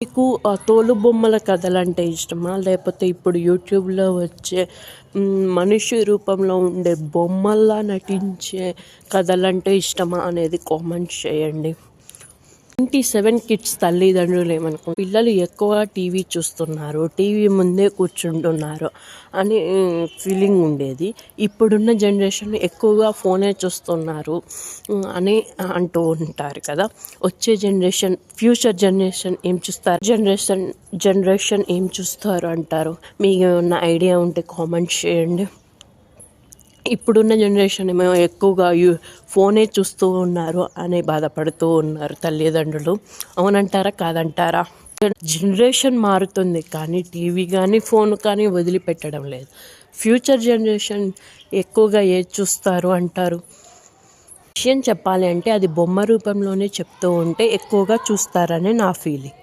మీకు తోలుబొమ్మల కథలంటే ఇష్టమా? లేకపోతే ఇప్పుడు యూట్యూబ్‌లో వచ్చే మనిషి రూపంలో ఉండే బొమ్మల్లా నటించే కథలంటే ఇష్టమా అనేది కామెంట్ చేయండి. 97 కిడ్స్ తల్లిదండ్రులు పిల్లలు ఎక్కువ టీవీ చూస్తున్నారు, టీవీ ముందే కూర్చుంటున్నారు అని ఫీలింగ్ ఉండేది. ఇప్పుడున్న జనరేషన్ ఎక్కువగా ఫోనే చూస్తున్నారు అని అంటూ ఉంటారు కదా. వచ్చే ఫ్యూచర్ జనరేషన్ ఏం చూస్తారు, జనరేషన్ ఏం చూస్తారు అంటారు? మీకు ఏమన్నా ఐడియా ఉంటే కామెంట్ చేయండి. ఇప్పుడున్న జనరేషన్ ఏమో ఎక్కువగా ఫోనే చూస్తూ ఉన్నారు అని బాధపడుతూ ఉన్నారు తల్లిదండ్రులు. అవునంటారా, కాదంటారా? జనరేషన్ మారుతుంది కానీ టీవీ కానీ ఫోన్ కానీ వదిలిపెట్టడం లేదు. ఫ్యూచర్ జనరేషన్ ఎక్కువగా ఏది చూస్తారు అంటారు? విషయం చెప్పాలి అంటే అది బొమ్మ రూపంలోనే చెప్తూ ఉంటే ఎక్కువగా చూస్తారని నా ఫీలింగ్.